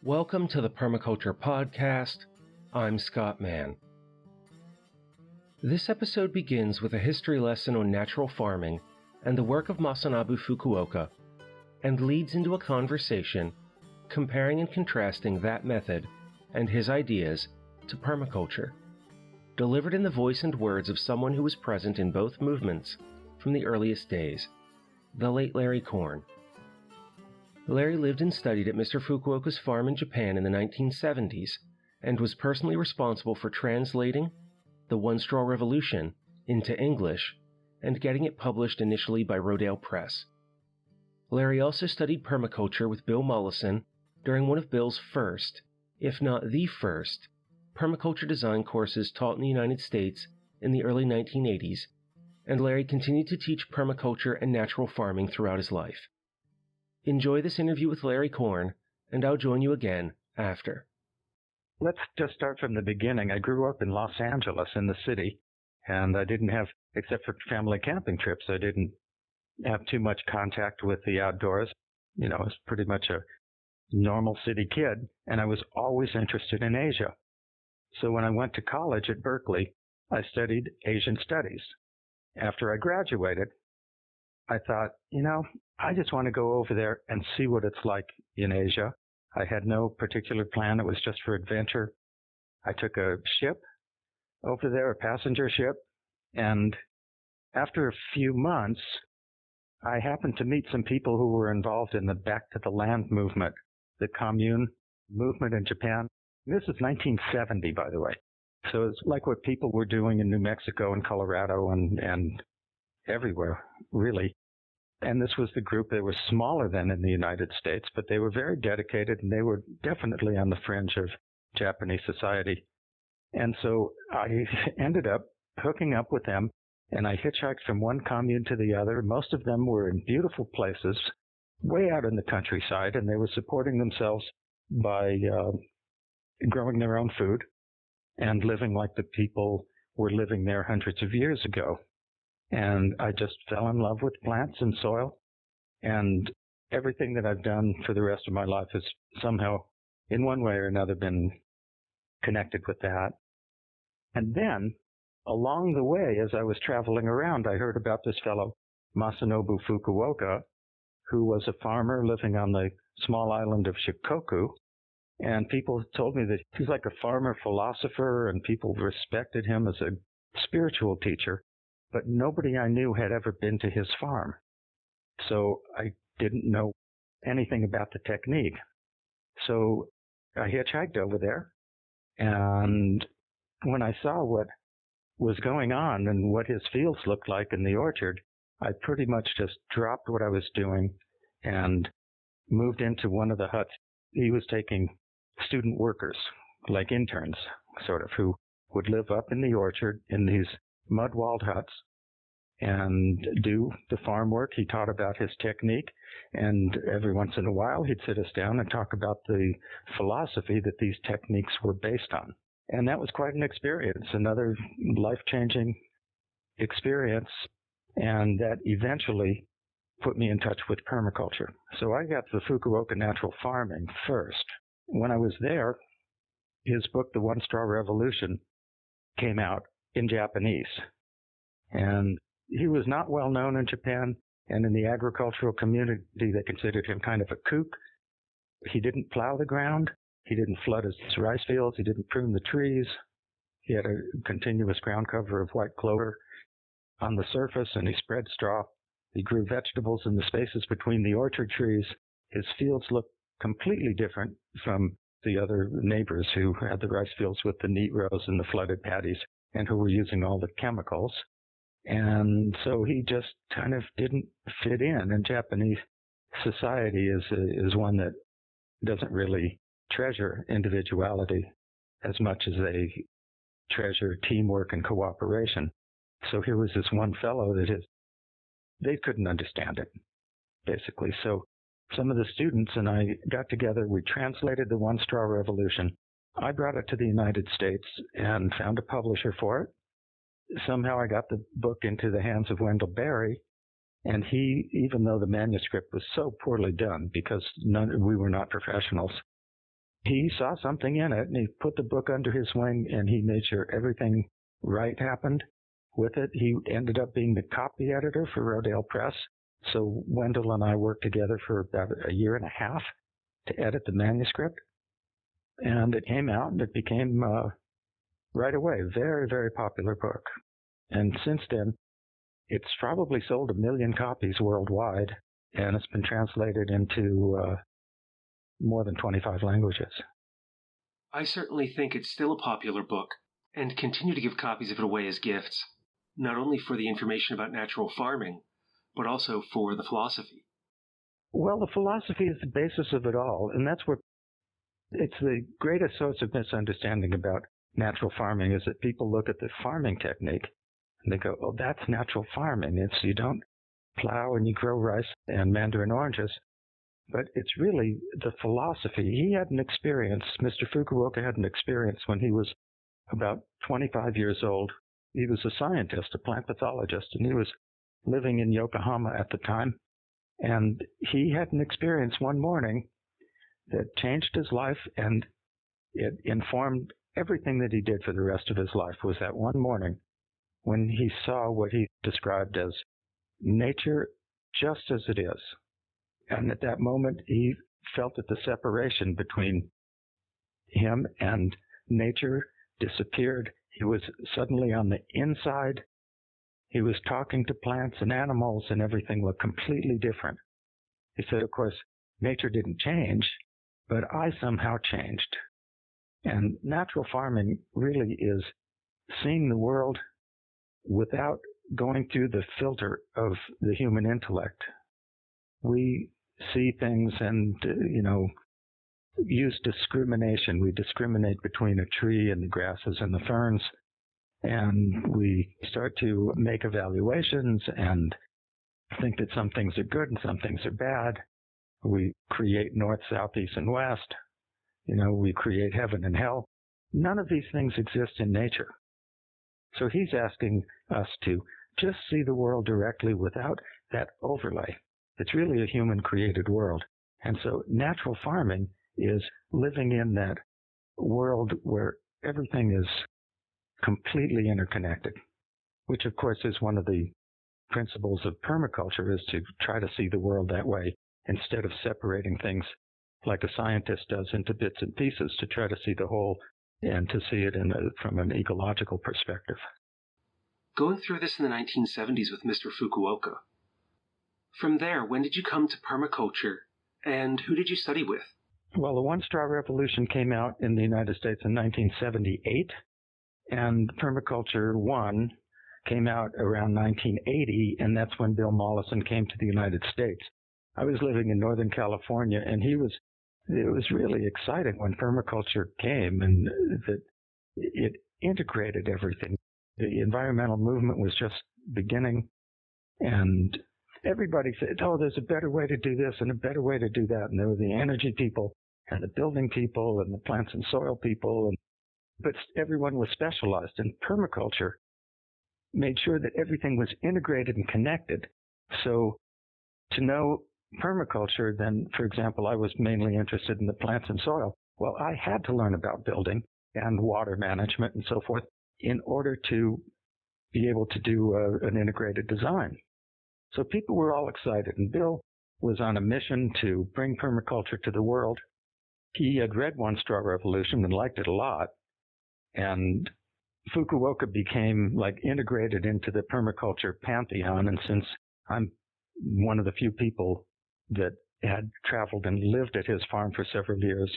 Welcome to the Permaculture Podcast. I'm Scott Mann. This episode begins with a history lesson on natural farming and the work of Masanobu Fukuoka, and leads into a conversation comparing and contrasting that method and his ideas to permaculture, delivered in the voice and words of someone who was present in both movements from the earliest days, the late Larry Korn. Larry lived and studied at Mr. Fukuoka's farm in Japan in the 1970s and was personally responsible for translating The One Straw Revolution into English and getting it published initially by Rodale Press. Larry also studied permaculture with Bill Mollison during one of Bill's first, if not the first, permaculture design courses taught in the United States in the early 1980s, and Larry continued to teach permaculture and natural farming throughout his life. Enjoy this interview with Larry Korn, and I'll join you again after. Let's just start from the beginning. I grew up in Los Angeles, in the city, and I didn't have, except for family camping trips, I didn't have too much contact with the outdoors. I was pretty much a normal city kid, and I was always interested in Asia. So when I went to college at Berkeley, I studied Asian studies. After I graduated, I thought, I just want to go over there and see what it's like in Asia. I had no particular plan. It was just for adventure. I took a ship over there, a passenger ship, and after a few months, I happened to meet some people who were involved in the Back to the Land movement, the commune movement in Japan. This is 1970, by the way. So it's like what people were doing in New Mexico and Colorado and everywhere, really. And this was the group that was smaller than in the United States, but they were very dedicated, and they were definitely on the fringe of Japanese society. And so I ended up hooking up with them, and I hitchhiked from one commune to the other. Most of them were in beautiful places, way out in the countryside, and they were supporting themselves by growing their own food and living like the people were living there hundreds of years ago. And I just fell in love with plants and soil, and everything that I've done for the rest of my life has somehow, in one way or another, been connected with that. And then, along the way, as I was traveling around, I heard about this fellow, Masanobu Fukuoka, who was a farmer living on the small island of Shikoku. And people told me that he's like a farmer philosopher, and people respected him as a spiritual teacher. But nobody I knew had ever been to his farm. So I didn't know anything about the technique. So I hitchhiked over there, and when I saw what was going on and what his fields looked like in the orchard, I pretty much just dropped what I was doing and moved into one of the huts. He was taking student workers, like interns, sort of, who would live up in the orchard in these mud-walled huts and do the farm work. He taught about his technique, and every once in a while he'd sit us down and talk about the philosophy that these techniques were based on. And that was quite an experience, another life-changing experience, and that eventually put me in touch with permaculture. So I got the Fukuoka natural farming first. When I was there, his book, The One Straw Revolution, came out in Japanese. And he was not well known in Japan, and in the agricultural community, they considered him kind of a kook. He didn't plow the ground. He didn't flood his rice fields. He didn't prune the trees. He had a continuous ground cover of white clover on the surface, and he spread straw. He grew vegetables in the spaces between the orchard trees. His fields looked completely different from the other neighbors who had the rice fields with the neat rows and the flooded paddies, and who were using all the chemicals. And so he just kind of didn't fit in. And Japanese society is one that doesn't really treasure individuality as much as they treasure teamwork and cooperation. So here was this one fellow they couldn't understand it, basically. So some of the students and I got together. We translated The One Straw Revolution. I brought it to the United States and found a publisher for it. Somehow I got the book into the hands of Wendell Berry, and he, even though the manuscript was so poorly done, because we were not professionals, he saw something in it, and he put the book under his wing, and he made sure everything right happened with it. He ended up being the copy editor for Rodale Press. So Wendell and I worked together for about a year and a half to edit the manuscript. And it came out, and it became, right away, a very, very popular book. And since then, it's probably sold 1 million copies worldwide, and it's been translated into more than 25 languages. I certainly think it's still a popular book, and continue to give copies of it away as gifts, not only for the information about natural farming, but also for the philosophy. Well, the philosophy is the basis of it all, and that's where it's the greatest source of misunderstanding about natural farming is that people look at the farming technique and they go, oh, that's natural farming. It's you don't plow and you grow rice and mandarin oranges. But it's really the philosophy. He had an experience, Mr. Fukuoka had an experience when he was about 25 years old. He was a scientist, a plant pathologist, and he was living in Yokohama at the time. And he had an experience one morning that changed his life, and it informed everything that he did for the rest of his life. Was that one morning when he saw what he described as nature just as it is. And at that moment, he felt that the separation between him and nature disappeared. He was suddenly on the inside. He was talking to plants and animals, and everything looked completely different. He said, of course, nature didn't change, but I somehow changed. And natural farming really is seeing the world without going through the filter of the human intellect. We see things and, use discrimination. We discriminate between a tree and the grasses and the ferns, and we start to make evaluations and think that some things are good and some things are bad. We create north, south, east, and west. We create heaven and hell. None of these things exist in nature. So he's asking us to just see the world directly without that overlay. It's really a human-created world. And so natural farming is living in that world where everything is completely interconnected, which, of course, is one of the principles of permaculture, is to try to see the world that way instead of separating things like a scientist does into bits and pieces, to try to see the whole and to see it from an ecological perspective. Going through this in the 1970s with Mr. Fukuoka. From there, when did you come to permaculture, and who did you study with? Well, the One-Straw Revolution came out in the United States in 1978, and Permaculture 1 came out around 1980, and that's when Bill Mollison came to the United States. I was living in Northern California, and it was really exciting when permaculture came, and that it integrated everything. The environmental movement was just beginning, and everybody said, oh, there's a better way to do this and a better way to do that. And there were the energy people and the building people and the plants and soil people, but everyone was specialized. And permaculture made sure that everything was integrated and connected. So to know permaculture, then, for example, I was mainly interested in the plants and soil. Well, I had to learn about building and water management and so forth in order to be able to do an integrated design. So people were all excited, and Bill was on a mission to bring permaculture to the world. He had read One-Straw Revolution and liked it a lot, and Fukuoka became integrated into the permaculture pantheon, and since I'm one of the few people that had traveled and lived at his farm for several years,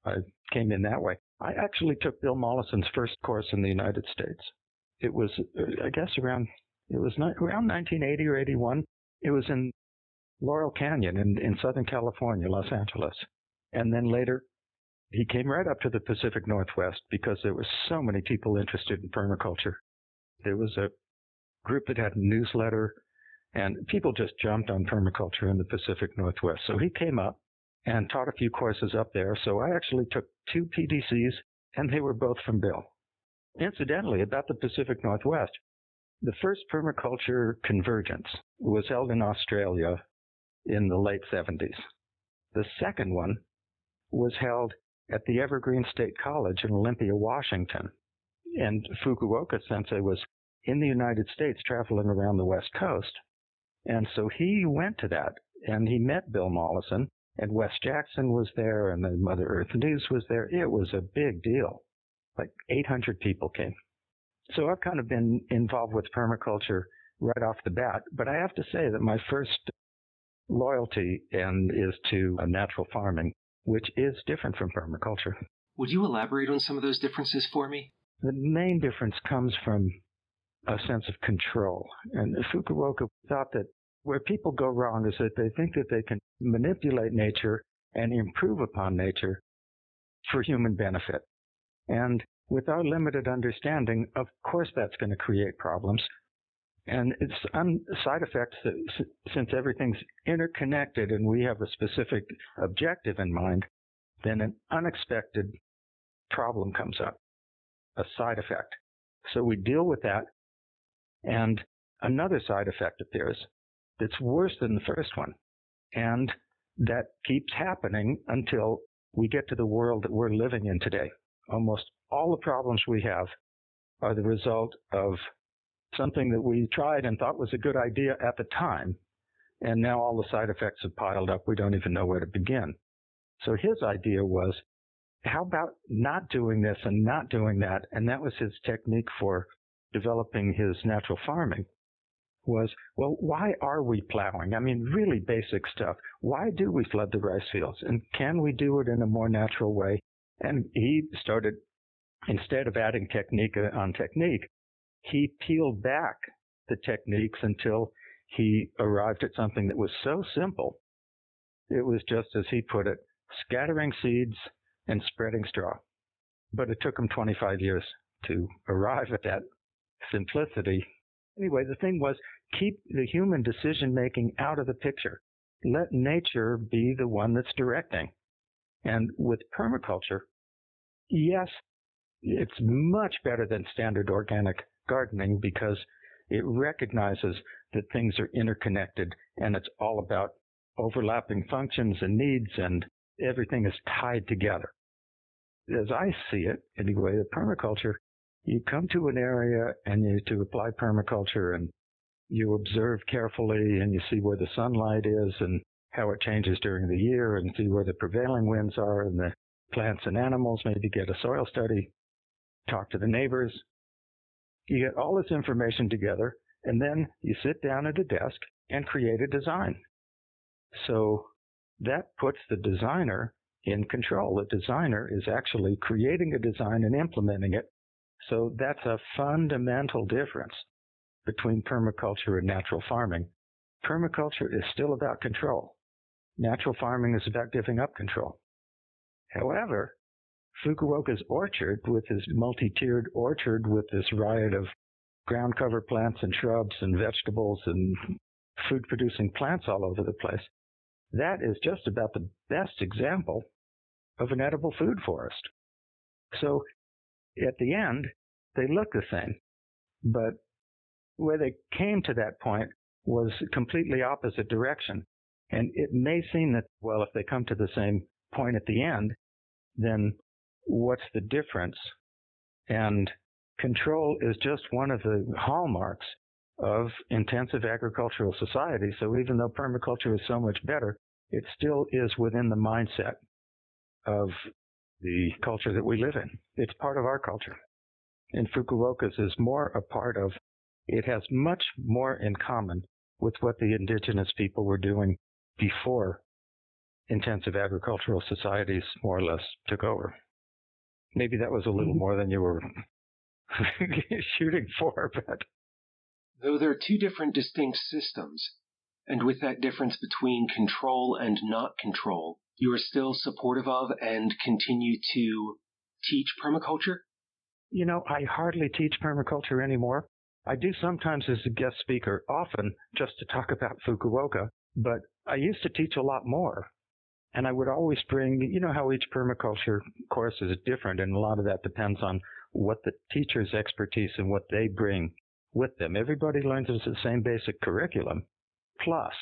I came in that way. I actually took Bill Mollison's first course in the United States. It was, I guess, around 1980 or 81. It was in Laurel Canyon in Southern California, Los Angeles. And then later, he came right up to the Pacific Northwest because there were so many people interested in permaculture. There was a group that had a newsletter, and people just jumped on permaculture in the Pacific Northwest. So he came up and taught a few courses up there. So I actually took 2 PDCs, and they were both from Bill. Incidentally, about the Pacific Northwest, the first permaculture convergence was held in Australia in the late 70s. The second one was held at the Evergreen State College in Olympia, Washington. And Fukuoka sensei was in the United States traveling around the West Coast. And so he went to that, and he met Bill Mollison, and Wes Jackson was there, and the Mother Earth News was there. It was a big deal. Like 800 people came. So I've kind of been involved with permaculture right off the bat. But I have to say that my first loyalty is to natural farming, which is different from permaculture. Would you elaborate on some of those differences for me? The main difference comes from a sense of control. And Fukuoka thought that where people go wrong is that they think that they can manipulate nature and improve upon nature for human benefit. And with our limited understanding, of course that's going to create problems. And it's side effects that, since everything's interconnected and we have a specific objective in mind, then an unexpected problem comes up, a side effect. So we deal with that, and another side effect appears that's worse than the first one. And that keeps happening until we get to the world that we're living in today. Almost all the problems we have are the result of something that we tried and thought was a good idea at the time, and now all the side effects have piled up. We don't even know where to begin. So his idea was, how about not doing this and not doing that? And that was his technique for developing his natural farming, was, well, why are we plowing? I mean, really basic stuff. Why do we flood the rice fields? And can we do it in a more natural way? And he started, instead of adding technique on technique, he peeled back the techniques until he arrived at something that was so simple. It was just, as he put it, scattering seeds and spreading straw. But it took him 25 years to arrive at that simplicity. Anyway, the thing was, keep the human decision-making out of the picture. Let nature be the one that's directing. And with permaculture, yes, it's much better than standard organic gardening because it recognizes that things are interconnected and it's all about overlapping functions and needs, and everything is tied together. As I see it, anyway, the permaculture, you come to an area and you to apply permaculture and you observe carefully and you see where the sunlight is and how it changes during the year and see where the prevailing winds are and the plants and animals, maybe get a soil study, talk to the neighbors. You get all this information together, and then you sit down at a desk and create a design. So that puts the designer in control. The designer is actually creating a design and implementing it. So that's a fundamental difference between permaculture and natural farming. Permaculture is still about control. Natural farming is about giving up control. However, Fukuoka's orchard, with his multi-tiered orchard with this riot of ground cover plants and shrubs and vegetables and food-producing plants all over the place, that is just about the best example of an edible food forest. So at the end, they look the same, but where they came to that point was completely opposite direction. And it may seem that, well, if they come to the same point at the end, then what's the difference? And control is just one of the hallmarks of intensive agricultural society. So even though permaculture is so much better, it still is within the mindset of the culture that we live in. It's part of our culture. And Fukuoka's is more a part of, it has much more in common with what the indigenous people were doing before intensive agricultural societies more or less took over. Maybe that was a little more than you were shooting for, but... Though there are two different distinct systems, and with that difference between control and not control, you are still supportive of and continue to teach permaculture? You know, I hardly teach permaculture anymore. I do sometimes as a guest speaker, often just to talk about Fukuoka, but I used to teach a lot more. And I would always bring, you know how each permaculture course is different, and a lot of that depends on what the teacher's expertise and what they bring with them. Everybody learns the same basic curriculum, plus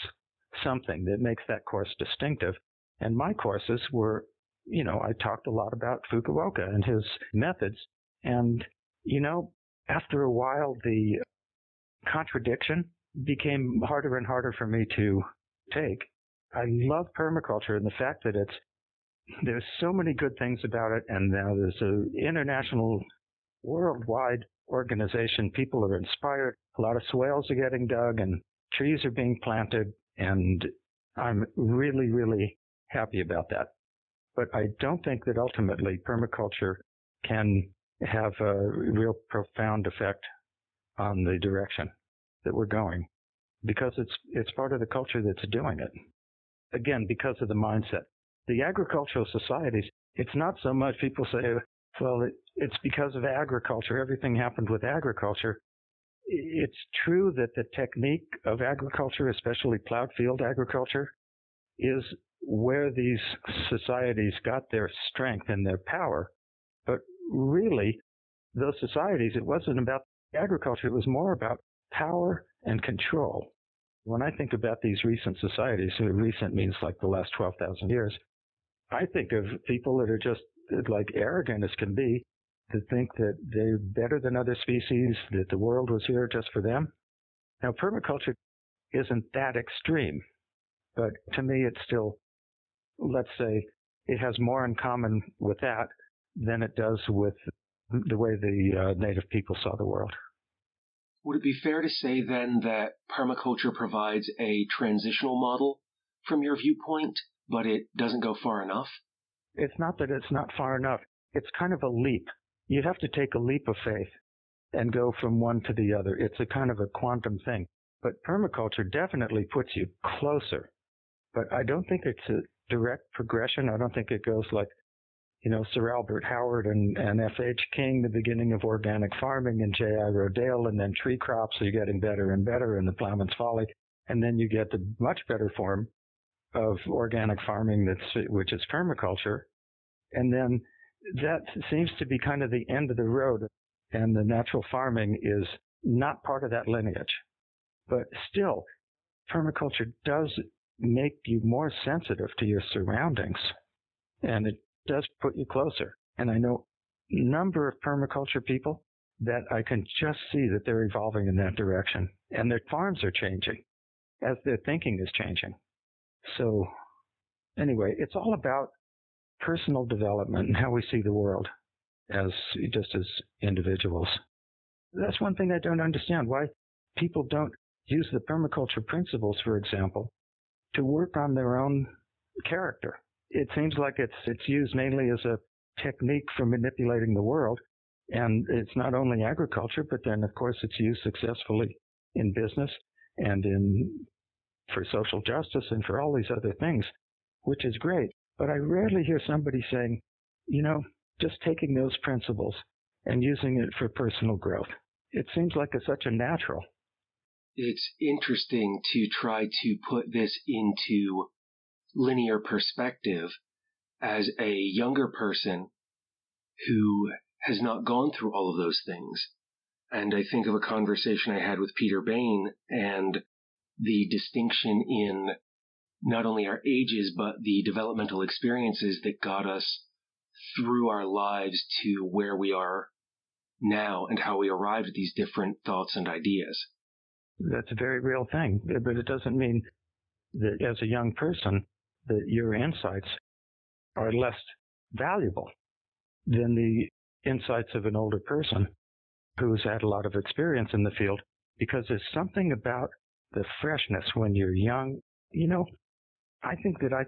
something that makes that course distinctive. And my courses were I talked a lot about Fukuoka and his methods. And, after a while, the contradiction became harder and harder for me to take. I love permaculture and the fact that there's so many good things about it, and now there's an international, worldwide organization. People are inspired. A lot of swales are getting dug and trees are being planted, and I'm really, really happy about that. But I don't think that ultimately permaculture can have a real profound effect on the direction that we're going, because it's part of the culture that's doing it. Again, because of the mindset. The agricultural societies, it's not so much people say, well, it's because of agriculture. Everything happened with agriculture. It's true that the technique of agriculture, especially plowed field agriculture, is where these societies got their strength and their power. But really, those societies, it wasn't about agriculture. It was more about power and control. When I think about these recent societies, recent means like the last 12,000 years, I think of people that are just like arrogant as can be, to think that they're better than other species, that the world was here just for them. Now, permaculture isn't that extreme, but to me it's still, let's say, it has more in common with that than it does with the way the native people saw the world. Would it be fair to say then that permaculture provides a transitional model from your viewpoint, but it doesn't go far enough? It's not that it's not far enough. It's kind of a leap. You have to take a leap of faith and go from one to the other. It's a kind of a quantum thing. But permaculture definitely puts you closer. But I don't think it's a direct progression. I don't think it goes like, Sir Albert Howard and F.H. King, the beginning of organic farming, and J.I. Rodale, and then tree crops are getting better and better, and the Plowman's Folly. And then you get the much better form of organic farming, which is permaculture. And then that seems to be kind of the end of the road, and the natural farming is not part of that lineage. But still, permaculture does make you more sensitive to your surroundings, and it does put you closer. And I know a number of permaculture people that I can just see that they're evolving in that direction, and their farms are changing as their thinking is changing. So anyway, it's all about personal development and how we see the world as individuals. That's one thing I don't understand, why people don't use the permaculture principles, for example, to work on their own character. It seems like it's used mainly as a technique for manipulating the world, and it's not only agriculture, but then of course it's used successfully in business and for social justice and for all these other things, which is great. But I rarely hear somebody saying, just taking those principles and using it for personal growth. It seems like it's such a natural. It's interesting to try to put this into linear perspective as a younger person who has not gone through all of those things. And I think of a conversation I had with Peter Bain and the distinction in not only our ages, but the developmental experiences that got us through our lives to where we are now and how we arrived at these different thoughts and ideas. That's a very real thing, but it doesn't mean that as a young person that your insights are less valuable than the insights of an older person who's had a lot of experience in the field, because there's something about the freshness when you're young. I think that I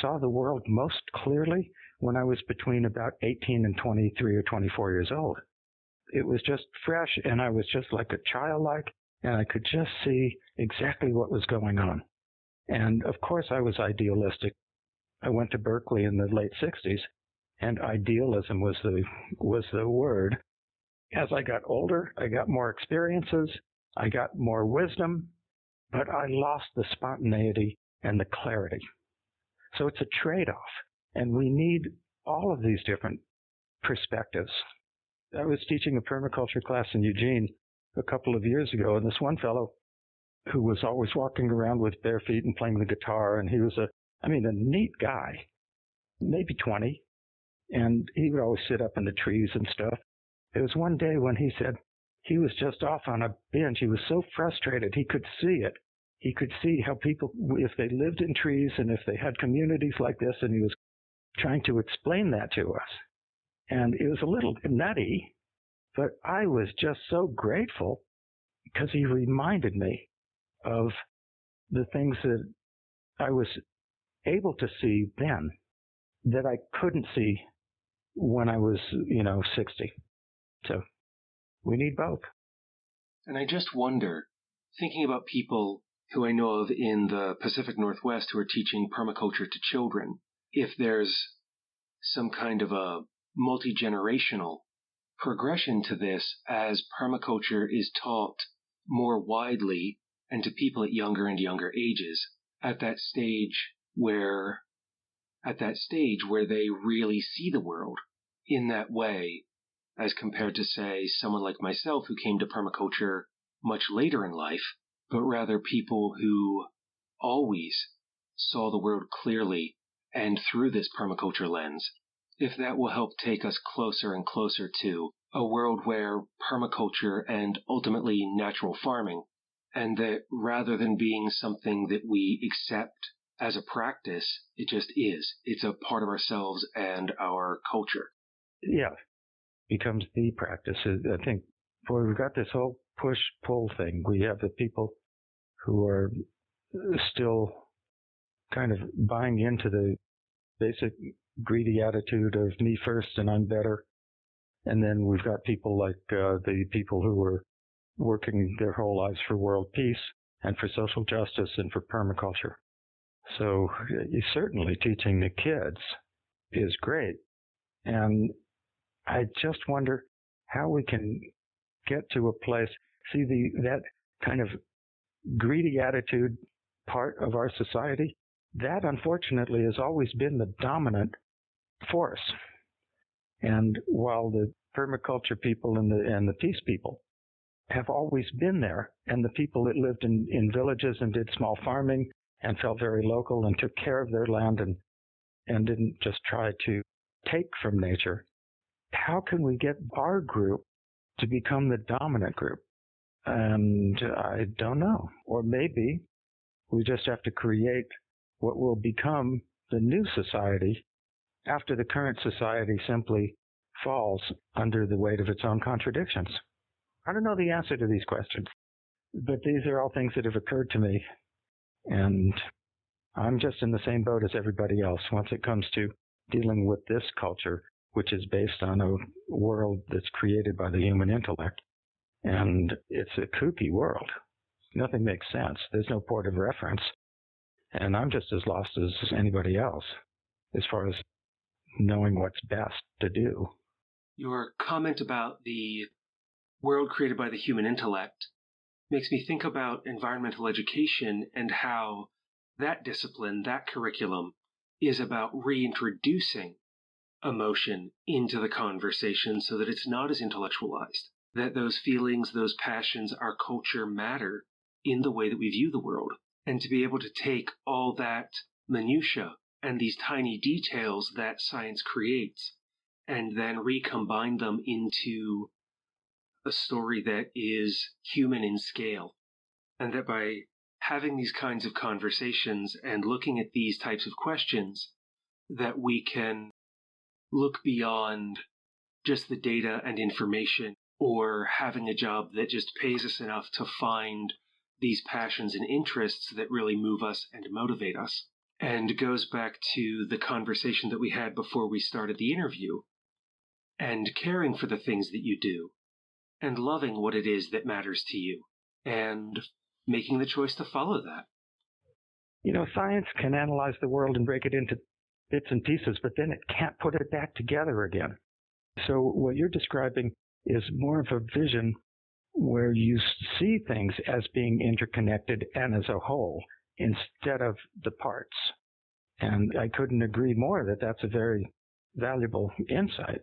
saw the world most clearly when I was between about 18 and 23 or 24 years old. It was just fresh, and I was just like a childlike, and I could just see exactly what was going on. And of course I was idealistic. I went to Berkeley in the late 60s, and idealism was the word. As I got older, I got more experiences, I got more wisdom, but I lost the spontaneity and the clarity. So it's a trade-off, and we need all of these different perspectives. I was teaching a permaculture class in Eugene a couple of years ago, and this one fellow who was always walking around with bare feet and playing the guitar, and he was a neat guy. maybe 20, and he would always sit up in the trees and stuff. There was one day when he said he was just off on a bench. He was so frustrated. He could see it. He could see how people, if they lived in trees and if they had communities like this, and he was trying to explain that to us. And it was a little nutty, but I was just so grateful because he reminded me of the things that I was able to see then that I couldn't see when I was, 60. So we need both. And I just wonder, thinking about people who I know of in the Pacific Northwest who are teaching permaculture to children, if there's some kind of a multi-generational progression to this as permaculture is taught more widely and to people at younger and younger ages at that stage where they really see the world in that way, as compared to, say, someone like myself who came to permaculture much later in life, but rather people who always saw the world clearly and through this permaculture lens. If that will help take us closer and closer to a world where permaculture and ultimately natural farming, and that rather than being something that we accept as a practice, it just is. It's a part of ourselves and our culture. Yeah, becomes the practice. I think, boy, we've got this whole push-pull thing. We have the people who are still kind of buying into the basic greedy attitude of me first and I'm better. And then we've got people like the people who are working their whole lives for world peace and for social justice and for permaculture. So certainly teaching the kids is great. And I just wonder how we can get to a place, see that kind of greedy attitude part of our society, that unfortunately has always been the dominant force. And while the permaculture people and the peace people have always been there, and the people that lived in villages and did small farming and felt very local and took care of their land and didn't just try to take from nature, how can we get our group to become the dominant group? And I don't know. Or maybe we just have to create what will become the new society after the current society simply falls under the weight of its own contradictions. I don't know the answer to these questions, but these are all things that have occurred to me. And I'm just in the same boat as everybody else once it comes to dealing with this culture, which is based on a world that's created by the human intellect. And it's a kooky world. Nothing makes sense. There's no port of reference. And I'm just as lost as anybody else as far as knowing what's best to do. Your comment about the world created by the human intellect makes me think about environmental education and how that discipline, that curriculum, is about reintroducing emotion into the conversation so that it's not as intellectualized, that those feelings, those passions, our culture matter in the way that we view the world. And to be able to take all that minutia and these tiny details that science creates and then recombine them into a story that is human in scale. And that by having these kinds of conversations and looking at these types of questions, that we can look beyond just the data and information or having a job that just pays us enough to find these passions and interests that really move us and motivate us. And it goes back to the conversation that we had before we started the interview, and caring for the things that you do, and loving what it is that matters to you, and making the choice to follow that. Science can analyze the world and break it into bits and pieces, but then it can't put it back together again. So what you're describing is more of a vision where you see things as being interconnected and as a whole instead of the parts. And I couldn't agree more that that's a very valuable insight.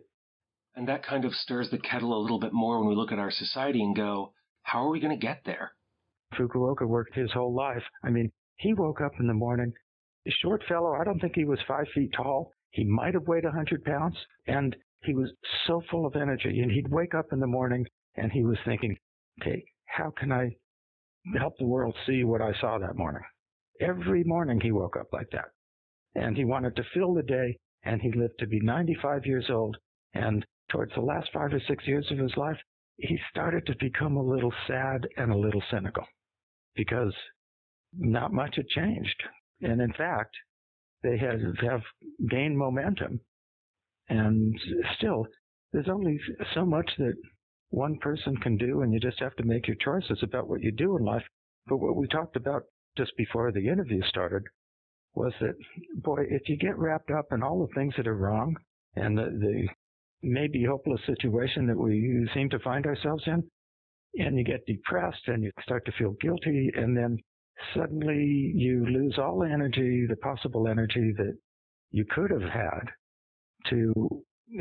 And that kind of stirs the kettle a little bit more when we look at our society and go, how are we going to get there? Fukuoka worked his whole life. I mean, he woke up in the morning, a short fellow, I don't think he was 5 feet tall. He might have weighed 100 pounds, and he was so full of energy. And he'd wake up in the morning, and he was thinking, okay, how can I help the world see what I saw that morning? Every morning he woke up like that. And he wanted to fill the day, and he lived to be 95 years old. And towards the last 5 or 6 years of his life, he started to become a little sad and a little cynical because not much had changed. And in fact, they have gained momentum. And still, there's only so much that one person can do, and you just have to make your choices about what you do in life. But what we talked about just before the interview started was that, boy, if you get wrapped up in all the things that are wrong and the maybe hopeless situation that we seem to find ourselves in, and you get depressed and you start to feel guilty, and then suddenly you lose all the energy, the possible energy that you could have had to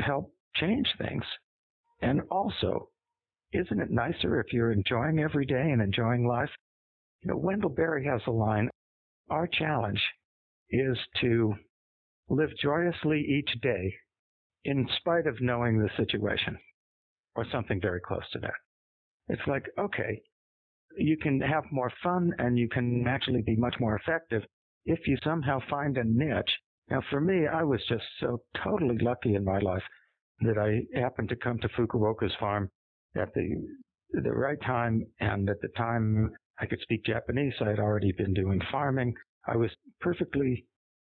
help change things. And also, isn't it nicer if you're enjoying every day and enjoying life? You know, Wendell Berry has a line, our challenge is to live joyously each day in spite of knowing the situation, or something very close to that. It's like, okay, you can have more fun and you can actually be much more effective if you somehow find a niche. Now, for me, I was just so totally lucky in my life that I happened to come to Fukuoka's farm at the right time, and at the time I could speak Japanese. I had already been doing farming. I was perfectly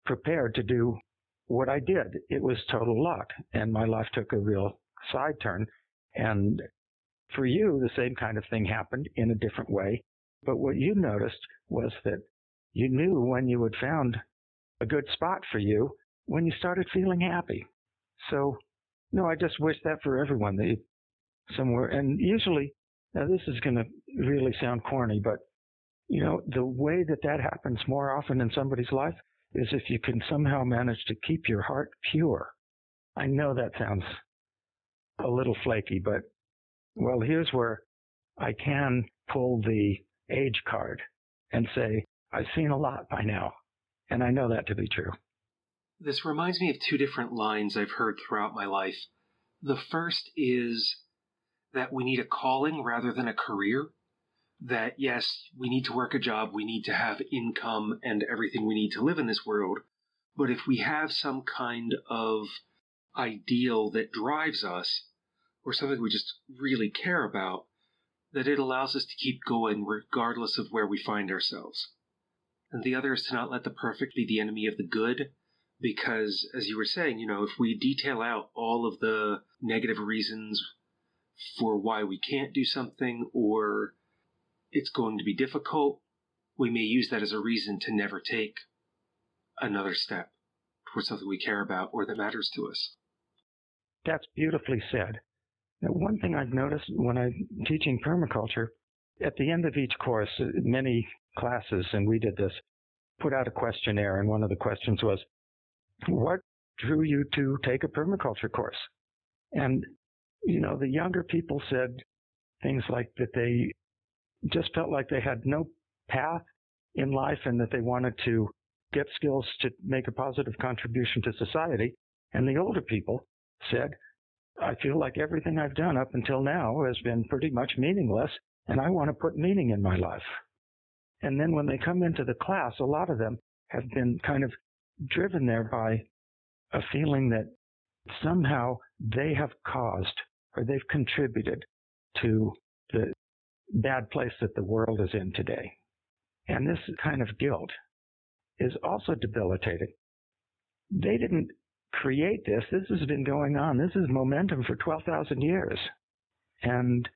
prepared to do what I did. It was total luck, and my life took a real side turn. And for you, the same kind of thing happened in a different way. But what you noticed was that you knew when you had found a good spot for you when you started feeling happy. So, no, I just wish that for everyone, that you somewhere. And usually, now this is going to really sound corny, but you know, the way that that happens more often in somebody's life is if you can somehow manage to keep your heart pure. I know that sounds a little flaky, but well, here's where I can pull the age card and say, I've seen a lot by now, and I know that to be true. This reminds me of two different lines I've heard throughout my life. The first is that we need a calling rather than a career. That, yes, we need to work a job, we need to have income and everything we need to live in this world. But if we have some kind of ideal that drives us, or something we just really care about, that it allows us to keep going regardless of where we find ourselves. And the other is to not let the perfect be the enemy of the good, because, as you were saying, you know, if we detail out all of the negative reasons for why we can't do something, or it's going to be difficult, we may use that as a reason to never take another step towards something we care about or that matters to us. That's beautifully said. Now, one thing I've noticed when I'm teaching permaculture, at the end of each course, many classes, and we did this, put out a questionnaire, and one of the questions was, what drew you to take a permaculture course? And, you know, the younger people said things like that they just felt like they had no path in life and that they wanted to get skills to make a positive contribution to society. And the older people said, I feel like everything I've done up until now has been pretty much meaningless, and I want to put meaning in my life. And then when they come into the class, a lot of them have been kind of driven there by a feeling that somehow they have caused or they've contributed to the bad place that the world is in today. And this kind of guilt is also debilitating. They didn't create this. This has been going on. This is momentum for 12,000 years. And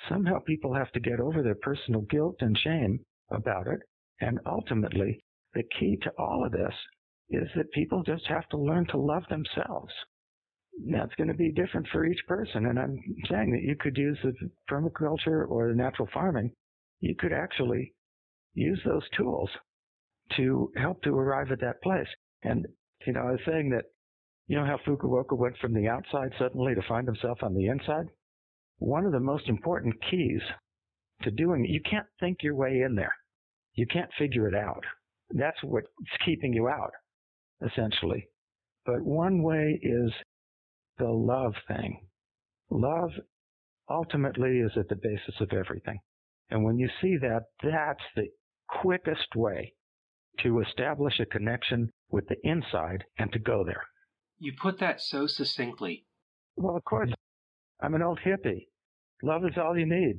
somehow people have to get over their personal guilt and shame about it. And ultimately, the key to all of this is that people just have to learn to love themselves. That's going to be different for each person. And I'm saying that you could use the permaculture or the natural farming. You could actually use those tools to help to arrive at that place. And, you know, I was saying that, you know how Fukuoka went from the outside suddenly to find himself on the inside? One of the most important keys to doing it, you can't think your way in there. You can't figure it out. That's what's keeping you out, essentially. But one way is the love thing. Love ultimately is at the basis of everything. And when you see that, that's the quickest way to establish a connection with the inside and to go there. You put that so succinctly. Well, of course, I'm an old hippie. Love is all you need.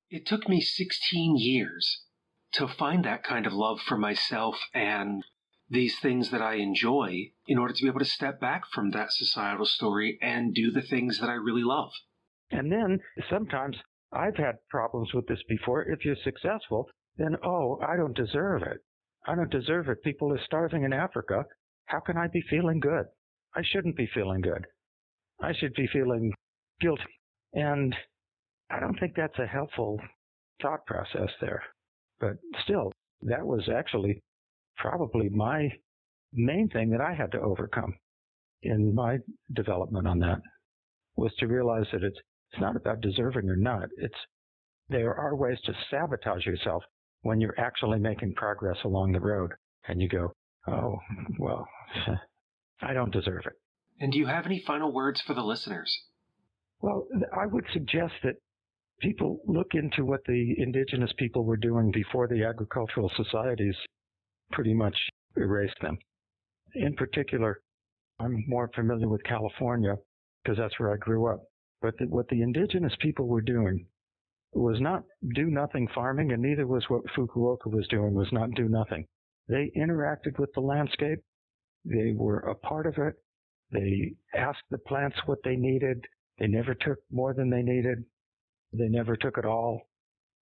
It took me 16 years to find that kind of love for myself and these things that I enjoy in order to be able to step back from that societal story and do the things that I really love. And then sometimes I've had problems with this before. If you're successful, then, I don't deserve it. I don't deserve it. People are starving in Africa. How can I be feeling good? I shouldn't be feeling good. I should be feeling guilty. And I don't think that's a helpful thought process there. But still, that was actually probably my main thing that I had to overcome in my development on that, was to realize that it's not about deserving or not. There are ways to sabotage yourself when you're actually making progress along the road, and you go, oh, well, I don't deserve it. And do you have any final words for the listeners? Well, I would suggest that people look into what the indigenous people were doing before the agricultural societies pretty much erased them. In particular, I'm more familiar with California because that's where I grew up. But what the indigenous people were doing was not do-nothing farming, and neither was what Fukuoka was doing, was not do-nothing. They interacted with the landscape. They were a part of it. They asked the plants what they needed. They never took more than they needed. They never took it all.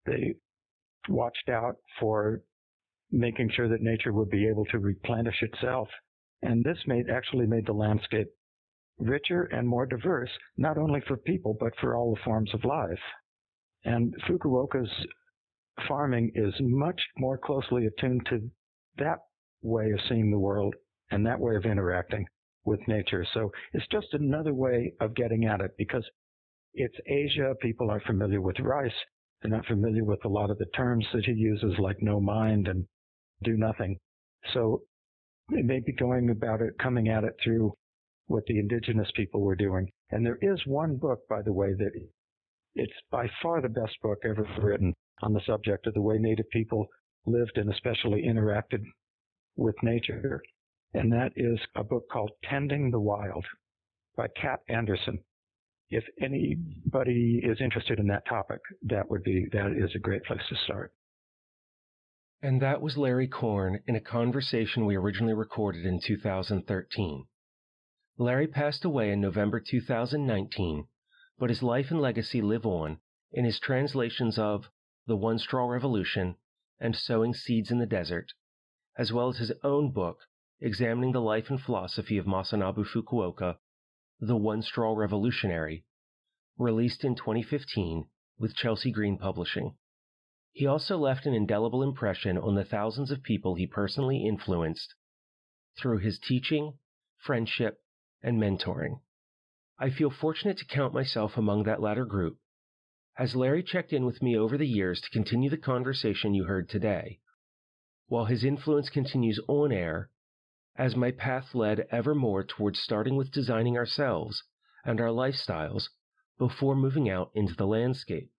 They watched out for making sure that nature would be able to replenish itself. And this actually made the landscape richer and more diverse, not only for people, but for all the forms of life. And Fukuoka's farming is much more closely attuned to that way of seeing the world and that way of interacting with nature. So it's just another way of getting at it, because it's Asia. People are familiar with rice. They're not familiar with a lot of the terms that he uses, like no mind and do nothing. So they may be going about it, coming at it through what the indigenous people were doing. And there is one book, by the way, that it's by far the best book ever written on the subject of the way Native people lived and especially interacted with nature. And that is a book called Tending the Wild by Kat Anderson. If anybody is interested in that topic, that is a great place to start. And that was Larry Korn in a conversation we originally recorded in 2013. Larry passed away in November 2019, but his life and legacy live on in his translations of The One Straw Revolution and Sowing Seeds in the Desert, as well as his own book examining the life and philosophy of Masanobu Fukuoka, The One Straw Revolutionary, released in 2015 with Chelsea Green Publishing. He also left an indelible impression on the thousands of people he personally influenced through his teaching, friendship, and mentoring. I feel fortunate to count myself among that latter group, as Larry checked in with me over the years to continue the conversation you heard today, while his influence continues on air, as my path led ever more towards starting with designing ourselves and our lifestyles before moving out into the landscape,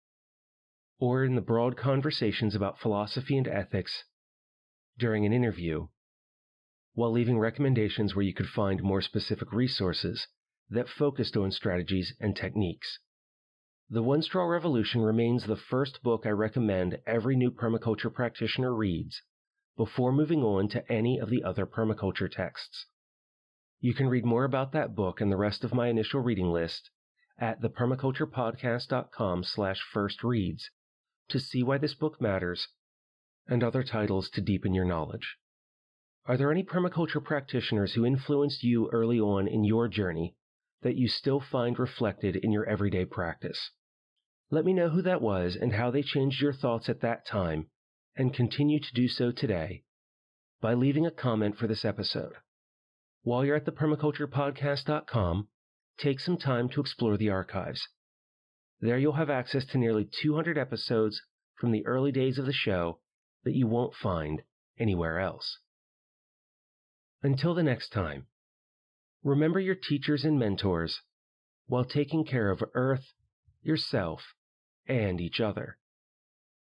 or in the broad conversations about philosophy and ethics during an interview, while leaving recommendations where you could find more specific resources that focused on strategies and techniques. The One Straw Revolution remains the first book I recommend every new permaculture practitioner reads before moving on to any of the other permaculture texts. You can read more about that book and the rest of my initial reading list at thepermaculturepodcast.com/firstreads to see why this book matters and other titles to deepen your knowledge. Are there any permaculture practitioners who influenced you early on in your journey that you still find reflected in your everyday practice? Let me know who that was and how they changed your thoughts at that time and continue to do so today by leaving a comment for this episode. While you're at thepermaculturepodcast.com, take some time to explore the archives. There you'll have access to nearly 200 episodes from the early days of the show that you won't find anywhere else. Until the next time, Remember your teachers and mentors while taking care of Earth, yourself, and each other.